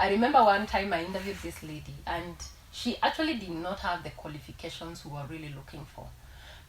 I remember one time I interviewed this lady, and she actually did not have the qualifications we were really looking for.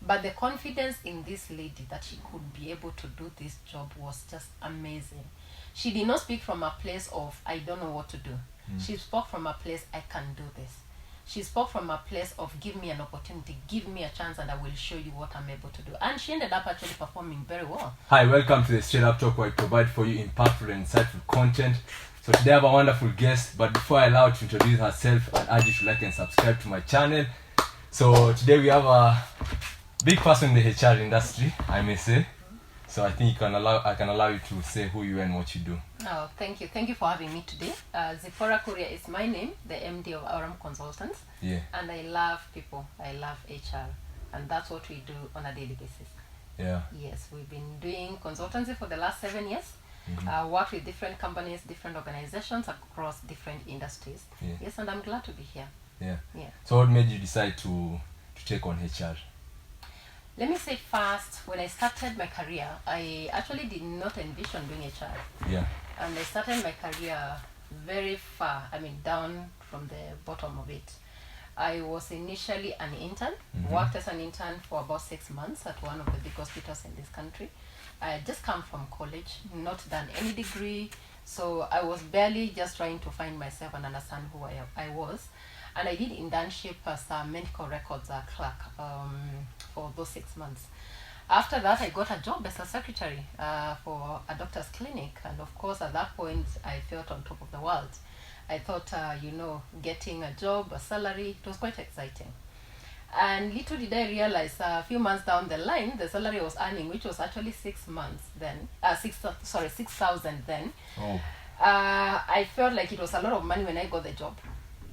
But the confidence in this lady that she could be able to do this job was just amazing. She did not speak from a place of, I don't know what to do. She spoke from a place, I can do this. She spoke from a place of, give me an opportunity, give me a chance, and I will show you what I'm able to do. And she ended up actually performing very well. Hi, welcome to the Straight Up Talk, where I provide for you impactful and insightful content. So today I have a wonderful guest, but before I allow her to introduce herself, I urge you to like and subscribe to my channel. So today we have a big person in the HR industry, I may say. So I think I can allow you to say who you are and what you do. Oh, thank you. Thank you for having me today. Zipporah is my name, the MD of Aurum Consultants. Yeah. And I love people. I love HR. And that's what we do on a daily basis. Yeah. Yes, we've been doing consultancy for the last 7 years. Mm-hmm. Worked with different companies, different organizations across different industries. Yeah. Yes, and I'm glad to be here. Yeah. Yeah. So what made you decide to take on HR? Let me say first, when I started my career, I actually did not envision doing HR. Yeah. And I started my career very far, down from the bottom of it. I was initially an intern, worked as an intern for about 6 months at one of the big hospitals in this country. I had just come from college, not done any degree, so I was barely just trying to find myself and understand who I was. And I did internship as a medical records clerk for those 6 months. After that, I got a job as a secretary for a doctor's clinic. And of course, at that point, I felt on top of the world. I thought, getting a job, a salary, it was quite exciting. And little did I realize a few months down the line, the salary I was earning, which was actually 6 months then, 6,000 then. Oh. I felt like it was a lot of money when I got the job.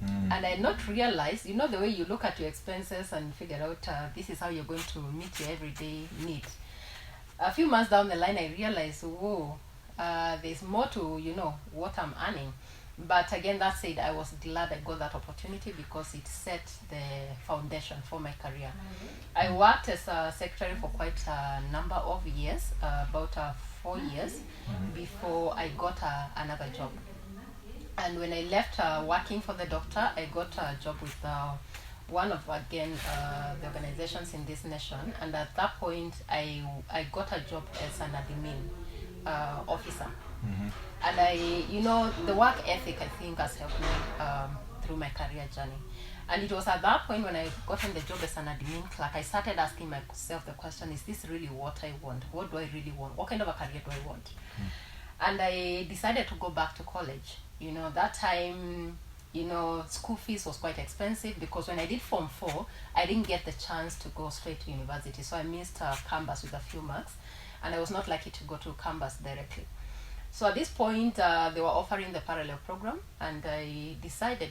And I had not realized, the way you look at your expenses and figure out this is how you're going to meet your everyday needs. A few months down the line, I realized, there's more to, what I'm earning. But again, that said, I was glad I got that opportunity because it set the foundation for my career. I worked as a secretary for quite a number of years, about 4 years, before I got another job. And when I left working for the doctor, I got a job with one of, again, the organizations in this nation. And at that point, I got a job as an admin officer. And the work ethic, I think, has helped me through my career journey. And it was at that point when I got on the job as an admin clerk, I started asking myself the question, is this really what I want? What do I really want? What kind of a career do I want? And I decided to go back to college. That time, school fees was quite expensive because when I did Form 4, I didn't get the chance to go straight to university. So I missed campus with a few marks, and I was not lucky to go to campus directly. So at this point, they were offering the parallel program, and I decided,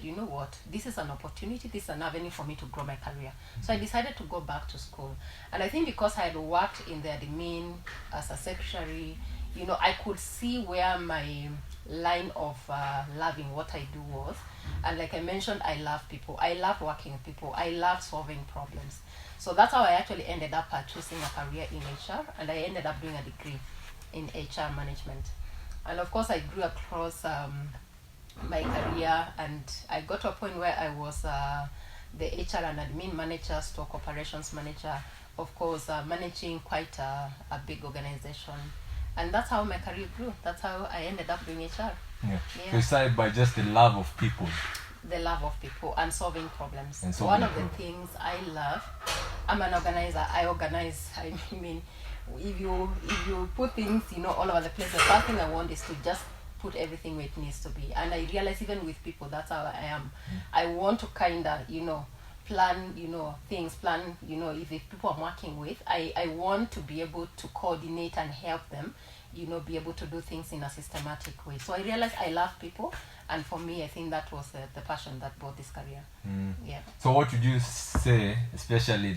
this is an opportunity, this is an avenue for me to grow my career. So I decided to go back to school. And I think because I had worked in the admin as a secretary, I could see where my line of loving what I do was. And like I mentioned, I love people. I love working with people. I love solving problems. So that's how I actually ended up choosing a career in HR, and I ended up doing a degree in HR management. And of course, I grew across my career, and I got to a point where I was the HR and admin manager, stock operations manager, of course, managing quite a big organization. And that's how my career grew. That's how I ended up doing HR. Yeah. So you started by just the love of people. The love of people and solving problems. And One of the things I love, I'm an organizer. I organize. If you put things, all over the place, the first thing I want is to just put everything where it needs to be. And I realize even with people, that's how I am. I want to kind of, plan, things, if people I'm working with, I want to be able to coordinate and help them, be able to do things in a systematic way. So I realized I love people, and for me, I think that was the passion that brought this career. Yeah. So what would you say, especially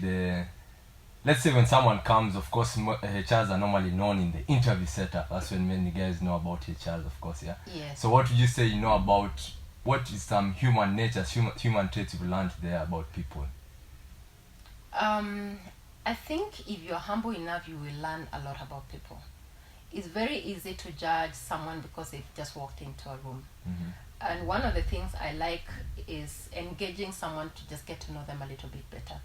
let's say when someone comes, of course, HRs are normally known in the interview setup. That's when many guys know about HRs, of course, yeah? Yes. So what would you say about what is some human nature, human traits you've learned there about people? I think if you're humble enough, you will learn a lot about people. it's very easy to judge someone because they've just walked into a room. Mm-hmm. And one of the things I like is engaging someone to just get to know them a little bit better.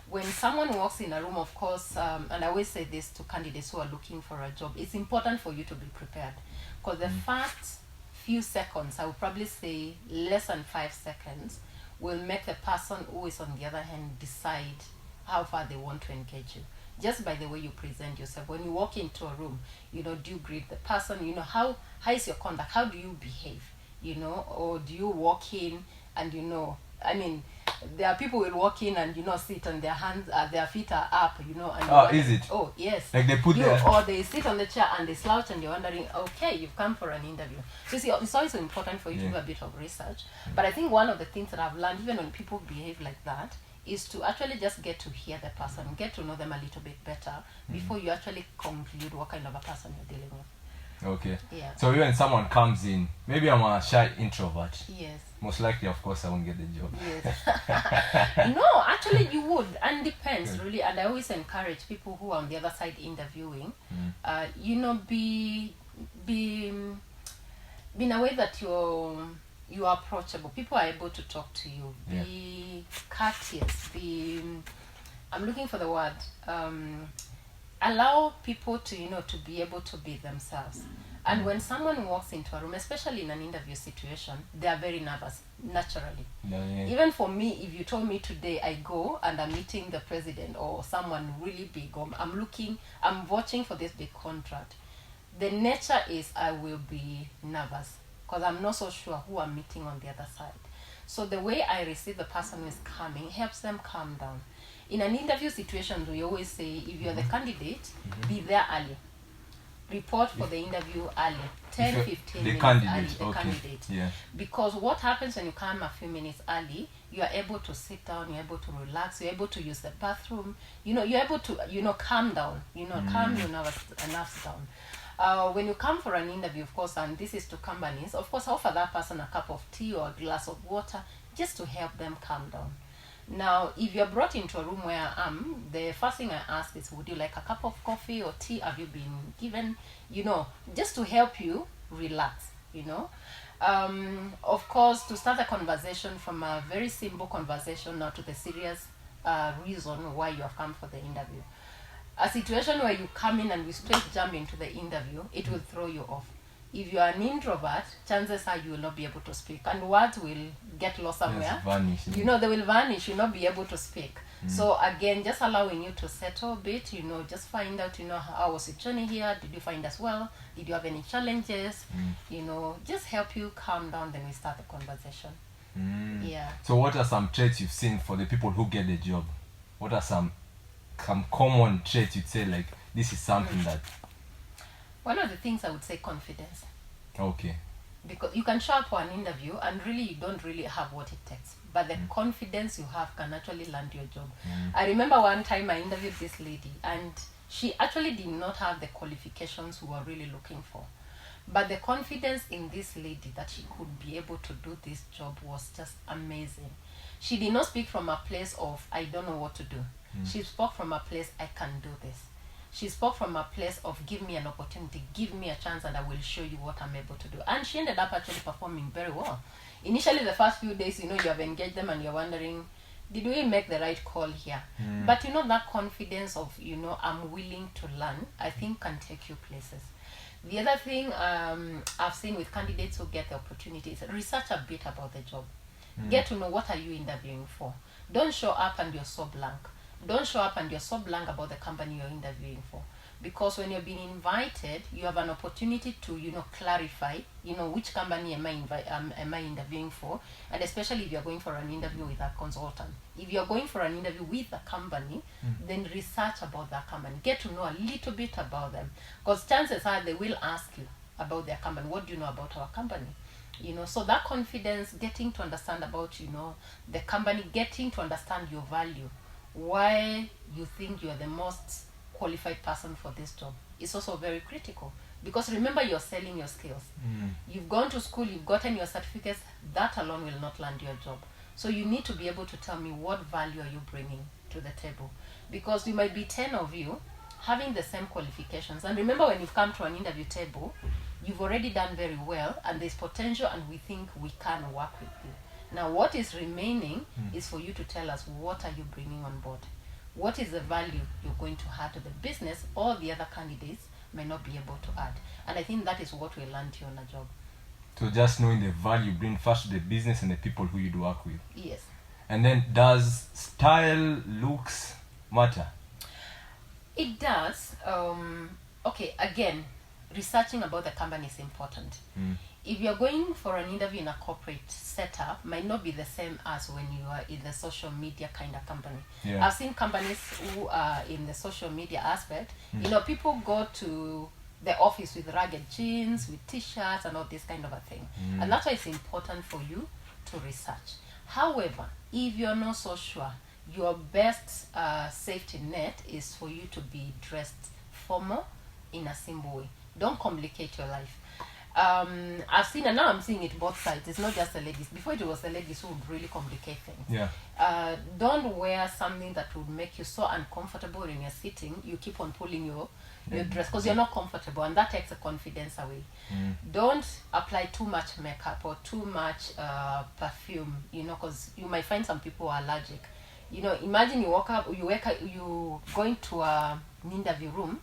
When someone walks in a room, of course, and I always say this to candidates who are looking for a job, it's important for you to be prepared. Because the first few seconds, I would probably say less than 5 seconds, will make the person who is on the other hand decide how far they want to engage you. Just by the way you present yourself. When you walk into a room, do you greet the person? How is your conduct? How do you behave? Or do you walk in and there are people who will walk in and sit on their hands, their feet are up, and is it? Oh yes. Like they put their... Or they sit on the chair and they slouch and you're wondering, okay, you've come for an interview. So you see, it's always important for you to do a bit of research. But I think one of the things that I've learned, even when people behave like that, is to actually just get to hear the person, get to know them a little bit better before you actually conclude what kind of a person you're dealing with. Okay. Yeah. So when someone comes in, maybe I'm a shy introvert. Yes. Most likely, of course, I won't get the job. Yes. No, actually you would, and depends really. And I always encourage people who are on the other side interviewing, be in a way that you're approachable. People are able to talk to you. Be courteous. I'm looking for the word. Allow people to to be able to be themselves. And when someone walks into a room, especially in an interview situation, they are very nervous naturally. Even for me, if you told me today I go and I'm meeting the president or someone really big, I'm watching for this big contract, the nature is I will be nervous because I'm not so sure who I'm meeting on the other side. So the way I receive the person who is coming helps them calm down. In an interview situation, we always say, if you're the candidate, be there early. Report for the interview early. 10, 15 minutes early, the candidate. Yeah. Because what happens when you come a few minutes early, you are able to sit down, you're able to relax, you're able to use the bathroom, you're able to, calm down, calm your nerves down. When you come for an interview, of course, and this is to companies, of course, offer that person a cup of tea or a glass of water just to help them calm down. Now, if you're brought into a room where I am, the first thing I ask is, would you like a cup of coffee or tea? Have you been given, just to help you relax, Of course, to start a conversation from a very simple conversation now to the serious reason why you have come for the interview. A situation where you come in and we straight jump into the interview, it will throw you off. If you are an introvert, chances are you will not be able to speak, and words will get lost somewhere. Vanish. They will vanish. You'll not be able to speak. So again, just allowing you to settle a bit. Just find out. How was your journey here? Did you find us well? Did you have any challenges? Just help you calm down. Then we start the conversation. Yeah. So what are some traits you've seen for the people who get the job? What are some common traits you'd say like this is something that? One of the things I would say, confidence. Okay. Because you can show up for an interview and really you don't really have what it takes. But the confidence you have can actually land your job. I remember one time I interviewed this lady and she actually did not have the qualifications we were really looking for. But the confidence in this lady that she could be able to do this job was just amazing. She did not speak from a place of, I don't know what to do. She spoke from a place, I can do this. She spoke from a place of, give me an opportunity, give me a chance, and I will show you what I'm able to do. And she ended up actually performing very well. Initially, the first few days, you have engaged them and you're wondering, did we make the right call here? But that confidence of, I'm willing to learn, I think can take you places. The other thing I've seen with candidates who get the opportunity is research a bit about the job. Get to know what are you interviewing for. Don't show up and you're so blank. Don't show up and you're so blank about the company you're interviewing for. Because when you're being invited, you have an opportunity to, clarify, which company am I interviewing for, and especially if you're going for an interview with a consultant. If you're going for an interview with a company, then research about that company. Get to know a little bit about them. Because chances are they will ask you about their company. What do you know about our company? So that confidence, getting to understand about, the company, getting to understand your value, why you think you are the most qualified person for this job is also very critical. Because remember, you're selling your skills. You've gone to school, you've gotten your certificates, that alone will not land your job. So you need to be able to tell me what value are you bringing to the table. Because you might be 10 of you, having the same qualifications. And remember, when you come to an interview table, you've already done very well, and there's potential, and we think we can work with you. Now, what is remaining is for you to tell us, what are you bringing on board? What is the value you're going to add to the business, or the other candidates may not be able to add? And I think that is what we learned here on a job. So just knowing the value you bring first to the business and the people who you'd work with. Yes. And then, does style, looks matter? It does. Okay, again, researching about the company is important. If you're going for an interview in a corporate setup, might not be the same as when you are in the social media kind of company. Yeah. I've seen companies who are in the social media aspect, you know, people go to the office with ragged jeans, with t-shirts and all this kind of a thing. And that's why it's important for you to research. However, if you're not so sure, your best safety net is for you to be dressed formal in a simple way. Don't complicate your life. I've seen, and now I'm seeing it both sides. It's not just the ladies. Before, it was the ladies who would really complicate things. Yeah. Don't wear something that would make you so uncomfortable when you're sitting. You keep on pulling your dress because you're not comfortable, and that takes the confidence away. Don't apply too much makeup or too much perfume, you know, because you might find some people are allergic. You know, imagine you you go into an interview room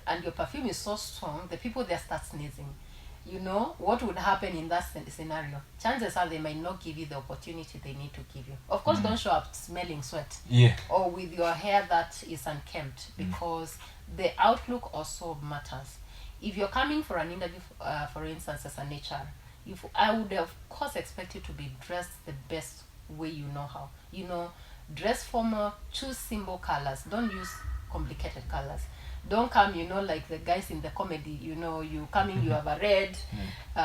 and your perfume is so strong, the people there start sneezing. You know, what would happen in that scenario? Chances are they might not give you the opportunity they need to give you. Of course, don't show up smelling sweat. Yeah. Or with your hair that is unkempt, because the outlook also matters. If you're coming for an interview, for instance, as an HR, I would of course expect you to be dressed the best way you know how. You know, dress formal, choose simple colors. Don't use complicated colors. Don't come, you know, like the guys in the comedy, you know, you come in, you have a red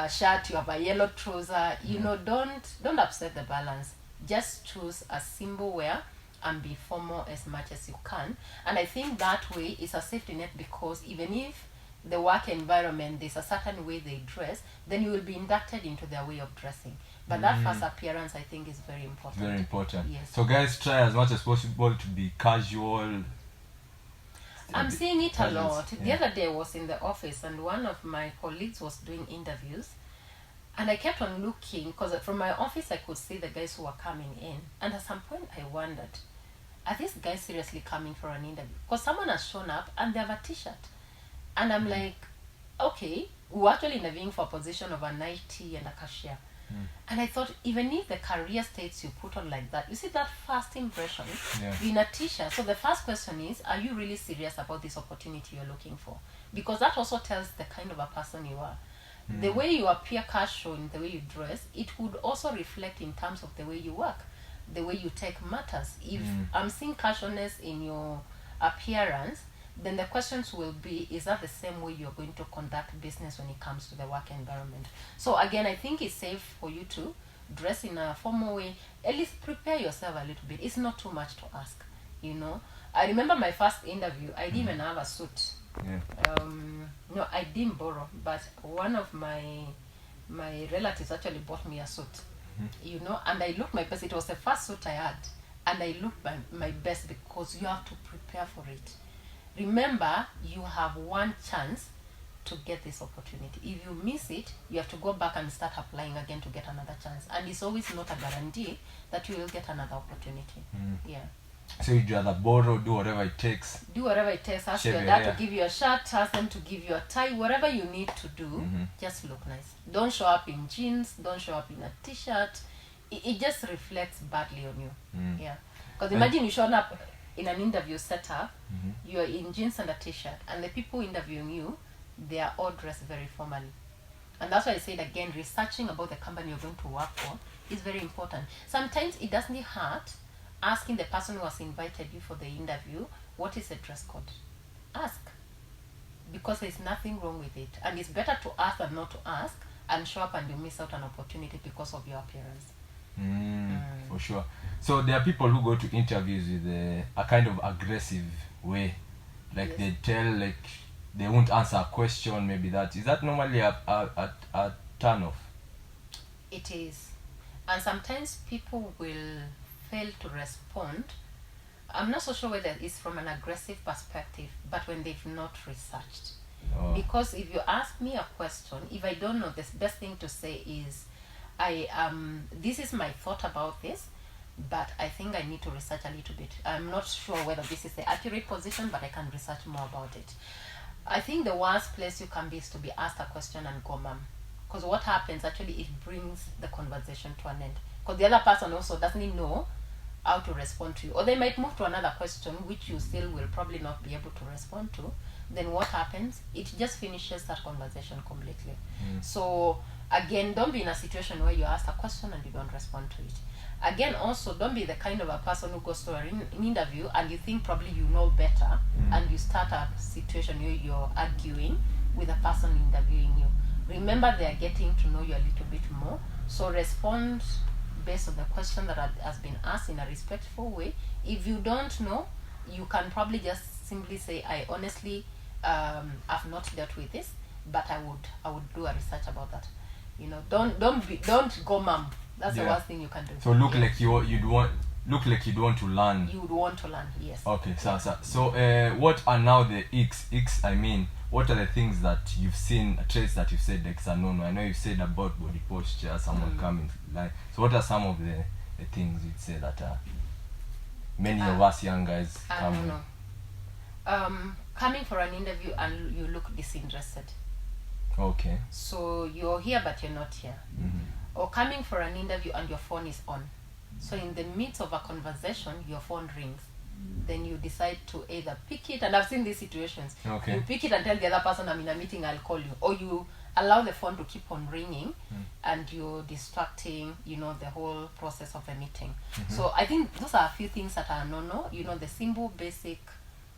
shirt, you have a yellow trouser, you know, don't upset the balance. Just choose a simple wear and be formal as much as you can. And I think that way is a safety net, because even if the work environment, there's a certain way they dress, then you will be inducted into their way of dressing. But that first appearance, I think, is very important. Very important. Yes. So guys, try as much as possible to be casual. I'm seeing it a lot. Yeah. The other day I was in the office and one of my colleagues was doing interviews, and I kept on looking, because from my office I could see the guys who were coming in, and at some point I wondered, are these guys seriously coming for an interview? Because someone has shown up and they have a t-shirt, and I'm like, okay, we're actually interviewing for a position of an IT and a cashier. And I thought, even if the career states you put on like that, you see that first impression in a t-shirt. So the first question is, are you really serious about this opportunity you're looking for? Because that also tells the kind of a person you are. The way you appear casual in the way you dress, it would also reflect in terms of the way you work, the way you take matters. If I'm seeing casualness in your appearance, then the questions will be, is that the same way you're going to conduct business when it comes to the work environment? So again, I think it's safe for you to dress in a formal way. At least prepare yourself a little bit. It's not too much to ask, you know. I remember my first interview, I didn't even have a suit. No, I didn't borrow, but one of my relatives actually bought me a suit, you know, and I looked my best. It was the first suit I had, and I looked my best, because you have to prepare for it. Remember, you have one chance to get this opportunity. If you miss it, you have to go back and start applying again to get another chance. And it's always not a guarantee that you will get another opportunity. Yeah. So you'd rather borrow, do whatever it takes. Do whatever it takes. Ask Shave your your dad hair. to give you a shirt, ask them to give you a tie, whatever you need to do, just look nice. Don't show up in jeans, don't show up in a t-shirt. It just reflects badly on you. Yeah. Because imagine you showing up in an interview setup, you're in jeans and a t-shirt, and the people interviewing you, they are all dressed very formally. And that's why I said again, researching about the company you're going to work for is very important. Sometimes it doesn't hurt asking the person who has invited you for the interview, what is the dress code? Ask. Because there's nothing wrong with it. And it's better to ask than not to ask and show up and you miss out an opportunity because of your appearance. For sure. So there are people who go to interviews with a kind of aggressive way, like they tell, like they won't answer a question. Maybe that is that normally a turn off. It is, and sometimes people will fail to respond I'm not so sure whether it's from an aggressive perspective, but when they've not researched. Oh. Because if you ask me a question, if I don't know, the best thing to say is, this is my thought about this, but I think I need to research a little bit. I'm not sure whether this is the accurate position, but I can research more about it. I think the worst place you can be is to be asked a question and go mum. Because what happens, actually, it brings the conversation to an end. Because the other person also doesn't know how to respond to you. Or they might move to another question, which you still will probably not be able to respond to. Then what happens? It just finishes that conversation completely. So, again, don't be in a situation where you ask a question and you don't respond to it. Again, also, don't be the kind of a person who goes to an interview and you think probably you know better, and you start a situation where you're arguing with the person interviewing you. Remember, they are getting to know you a little bit more. So respond based on the question that has been asked in a respectful way. If you don't know, you can probably just simply say, I honestly have not dealt with this, but I would do a research about that. You know, don't go mum. That's the worst thing you can do. So look like you'd want to learn. You would want to learn, yes. Okay, so what are now the icks? I mean, what are the things that you've seen, traits that you've said like no? I know you said about body posture, someone coming like. So what are some of the things you'd say that many of us young guys come with? Coming for an interview and you look disinterested. Okay. So you're here but you're not here. Or coming for an interview and your phone is on. So in the midst of a conversation, your phone rings. Then you decide to either pick it, and I've seen these situations. Okay. You pick it and tell the other person, I'm in a meeting, I'll call you. Or you allow the phone to keep on ringing and you're distracting, the whole process of a meeting. So I think those are a few things that are no. The simple basic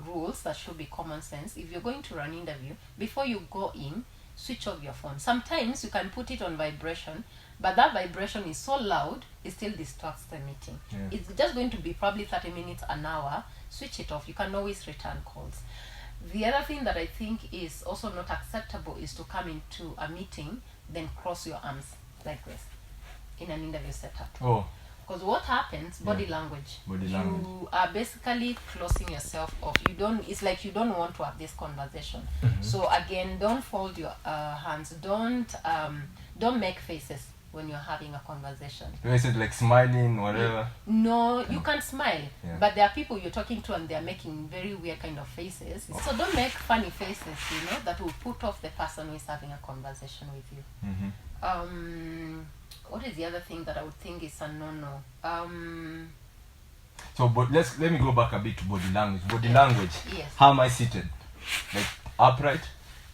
rules that should be common sense. If you're going to run an interview, before you go in, switch off your phone. Sometimes you can put it on vibration, but that vibration is so loud, it still distracts the meeting. It's just going to be probably 30 minutes, an hour. Switch it off. You can always return calls. The other thing that I think is also not acceptable is to come into a meeting, then cross your arms like this in an interview setup. Oh. Because what happens, body language. You are basically closing yourself off. It's like you don't want to have this conversation. So again, don't fold your hands. Don't make faces when you're having a conversation. Is it like smiling, whatever? No, you can smile. But there are people you're talking to and they're making very weird kind of faces. So don't make funny faces, that will put off the person who is having a conversation with you. What is the other thing that I would think is a no-no? So, but let me go back a bit to body language. Body language. Yes. How am I seated? Like upright,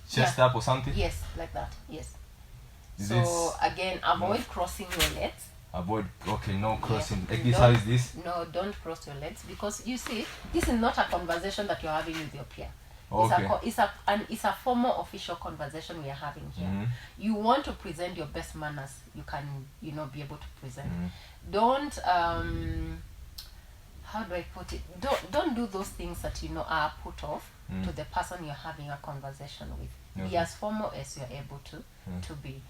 chest up, or something? Yes, like that. Yes. Is So this, again, avoid crossing your legs. Avoid. Okay, no crossing. Like this. Don't- How is this? No, don't cross your legs, because you see, this is not a conversation that you're having with your peer. Okay. It's a formal official conversation we are having here. You want to present your best manners. You can, be able to present. Don't how do I put it? Don't do those things that are put off to the person you're having a conversation with. Be as formal as you're able to be.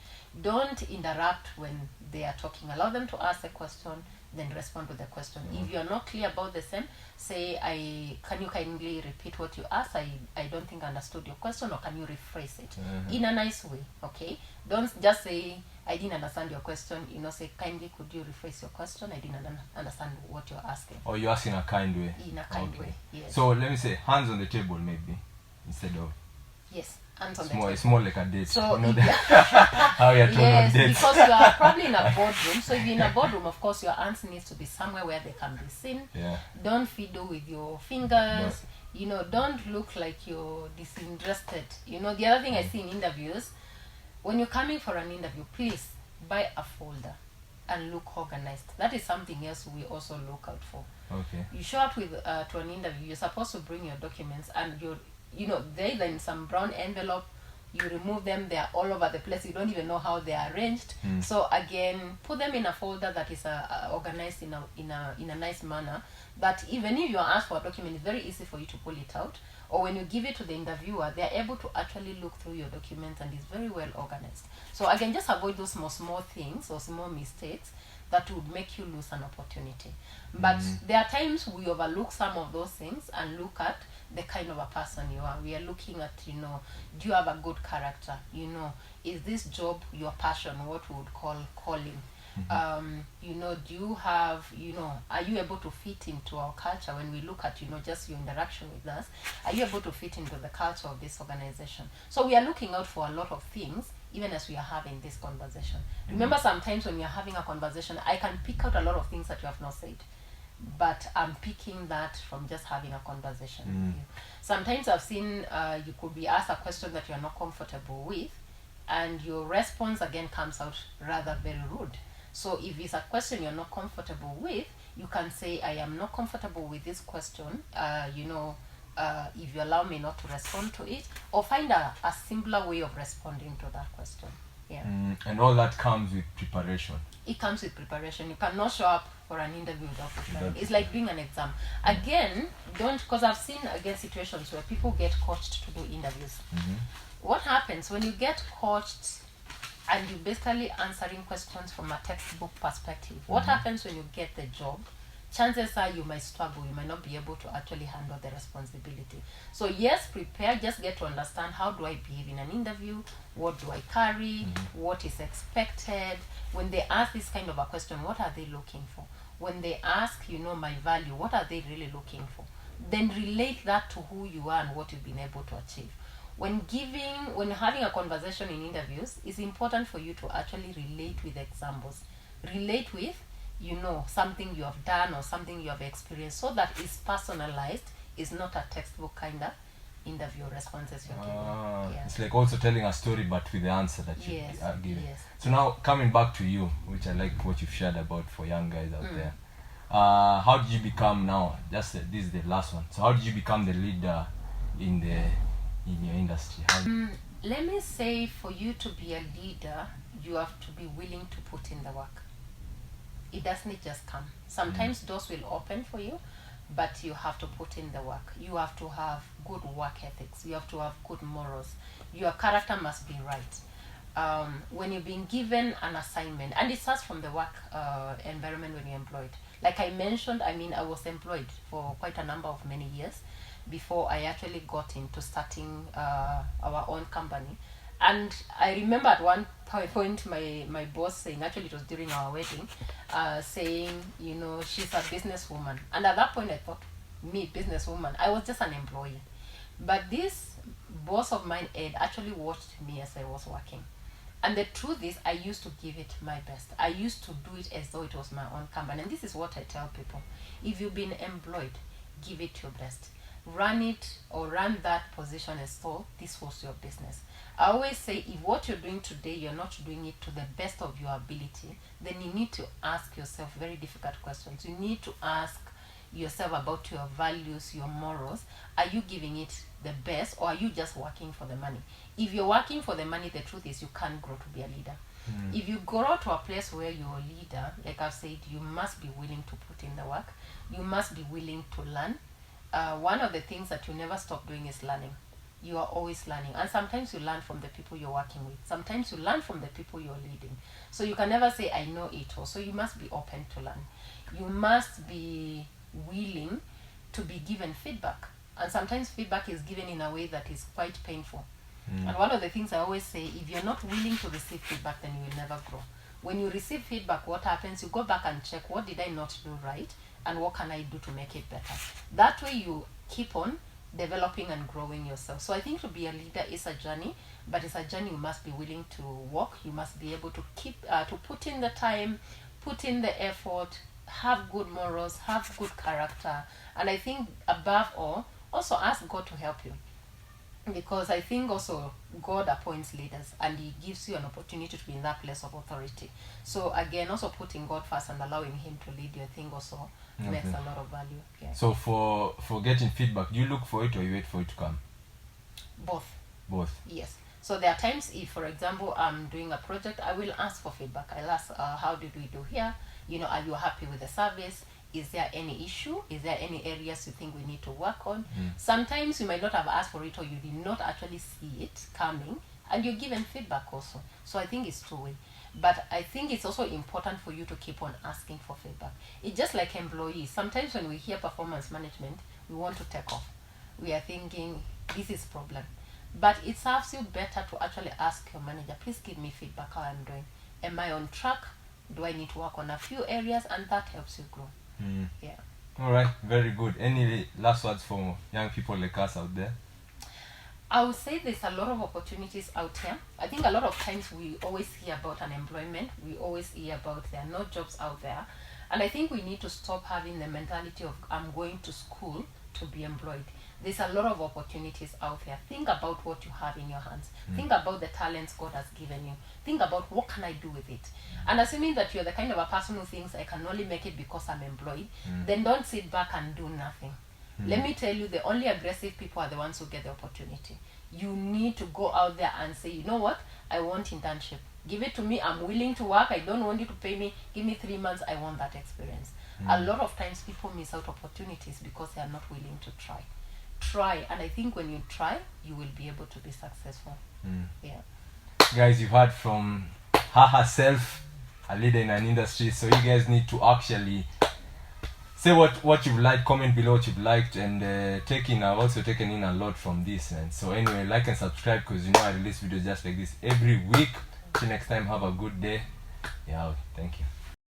Don't interrupt when they are talking. Allow them to ask a question, then respond to the question. If you're not clear about the same, say, can you kindly repeat what you asked? I don't think I understood your question, or can you rephrase it in a nice way, okay? Don't just say, I didn't understand your question. Say, kindly, could you rephrase your question? I didn't understand what you're asking. Or you ask in a kind way. In a kind way, yes. So let me say, hands on the table maybe, instead of. Yes, hands on the table. It's more like a date. So how you're told on dates. Because you are probably in a boardroom. So if you're in a boardroom, of course, your hands needs to be somewhere where they can be seen. Don't fiddle with your fingers. Don't look like you're disinterested. The other thing I see in interviews, when you're coming for an interview, please buy a folder and look organized. That is something else we also look out for. Okay. You show up with to an interview, you're supposed to bring your documents, and they're in some brown envelope. You remove them, they're all over the place. You don't even know how they are arranged. So again, put them in a folder that is organized in a nice manner, that even if you're asked for a document, it's very easy for you to pull it out. Or when you give it to the interviewer, they're able to actually look through your documents, and it's very well organized. So again, just avoid those small things or small mistakes that would make you lose an opportunity. But there are times we overlook some of those things and look at the kind of a person you are. We are looking at, do you have a good character? Is this job your passion, what we would call calling? Do you have, are you able to fit into our culture? When we look at, just your interaction with us, are you able to fit into the culture of this organization? So we are looking out for a lot of things, even as we are having this conversation. Remember, sometimes when we are having a conversation, I can pick out a lot of things that you have not said, but I'm picking that from just having a conversation with you. Sometimes I've seen you could be asked a question that you're not comfortable with, and your response again comes out rather very rude. So if it's a question you're not comfortable with, you can say, I am not comfortable with this question, if you allow me not to respond to it, or find a simpler way of responding to that question. Yeah. And all that comes with preparation. It comes with preparation. You cannot show up for an interview without preparing. It's like doing an exam. Again, because I've seen, again, situations where people get coached to do interviews. What happens when you get coached and you're basically answering questions from a textbook perspective? What happens when you get the job? Chances are you might struggle. You might not be able to actually handle the responsibility. So yes, prepare. Just get to understand, how do I behave in an interview? What do I carry? What is expected? When they ask this kind of a question, what are they looking for? When they ask, my value, what are they really looking for? Then relate that to who you are and what you've been able to achieve. When having a conversation in interviews, it's important for you to actually relate with examples. Relate with, something you have done or something you have experienced, so that it's personalized. It's not a textbook kind of interview responses you're giving. Yeah. It's like also telling a story, but with the answer that you are giving. Yes. So now, coming back to you, which I like what you've shared about for young guys out there. How did you become now? This is the last one. So how did you become the leader in your industry? Let me say, for you to be a leader, you have to be willing to put in the work. It doesn't just come. Sometimes doors will open for you, but you have to put in the work. You have to have good work ethics. You have to have good morals. Your character must be right. When you're being given an assignment, and it starts from the work environment when you're employed. Like I mentioned, I was employed for quite a number of many years before I actually got into starting our own company. And I remember at one point my boss saying, actually it was during our wedding, saying, she's a businesswoman. And at that point I thought, me, businesswoman, I was just an employee. But this boss of mine, Ed, actually watched me as I was working. And the truth is, I used to give it my best. I used to do it as though it was my own company. And this is what I tell people. If you've been employed, give it your best. Run it, or run that position as though this was your business. I always say, if what you're doing today, you're not doing it to the best of your ability, then you need to ask yourself very difficult questions. You need to ask yourself about your values, your morals. Are you giving it the best, or are you just working for the money? If you're working for the money, the truth is you can't grow to be a leader. If you grow to a place where you're a leader, like I've said, you must be willing to put in the work. You must be willing to learn. One of the things that you never stop doing is learning. You are always learning, and sometimes you learn from the people you're working with. Sometimes you learn from the people you're leading. So you can never say, I know it all. So you must be open to learn. You must be willing to be given feedback, and sometimes feedback is given in a way that is quite painful. And one of the things I always say, if you're not willing to receive feedback, then you will never grow. When you receive feedback, what happens? You go back and check, what did I not do right, and what can I do to make it better? That way you keep on developing and growing yourself. So I think to be a leader is a journey, but it's a journey you must be willing to walk. You must be able to to put in the time, put in the effort, have good morals, have good character. And I think above all, also ask God to help you. Because I think also God appoints leaders, and he gives you an opportunity to be in that place of authority. So again, also putting God first and allowing him to lead you, I think also makes a lot of value. Yeah. So for getting feedback, do you look for it or you wait for it to come? Both. Yes. So there are times, if for example I'm doing a project, I will ask for feedback. I'll ask, how did we do here? Are you happy with the service? Is there any issue? Is there any areas you think we need to work on? Sometimes you might not have asked for it, or you did not actually see it coming, and you're given feedback also. So I think it's two-way. But I think it's also important for you to keep on asking for feedback. It's just like employees. Sometimes when we hear performance management, we want to take off. We are thinking, this is problem. But it serves you better to actually ask your manager, please give me feedback how I'm doing. Am I on track? Do I need to work on a few areas? And that helps you grow. Yeah. All right, very good. Any last words for young people like us out there? I would say there's a lot of opportunities out here. I think a lot of times we always hear about unemployment. We always hear about there are no jobs out there. And I think we need to stop having the mentality of I'm going to school to be employed. There's a lot of opportunities out there. Think about what you have in your hands. Think about the talents God has given you. Think about what can I do with it. And assuming that you're the kind of a person who thinks I can only make it because I'm employed, then don't sit back and do nothing. Let me tell you, the only aggressive people are the ones who get the opportunity. You need to go out there and say, you know what, I want internship. Give it to me. I'm willing to work. I don't want you to pay me. Give me 3 months. I want that experience. A lot of times people miss out opportunities because they are not willing to try. Try, and I think when you try, you will be able to be successful. Yeah. Guys, you've heard from her herself, a leader in an industry. So you guys need to actually say what you've liked, comment below what you've liked, and I've also taken in a lot from this. And so anyway, like and subscribe, because you know I release videos just like this every week. Till next time, have a good day. Yeah, thank you.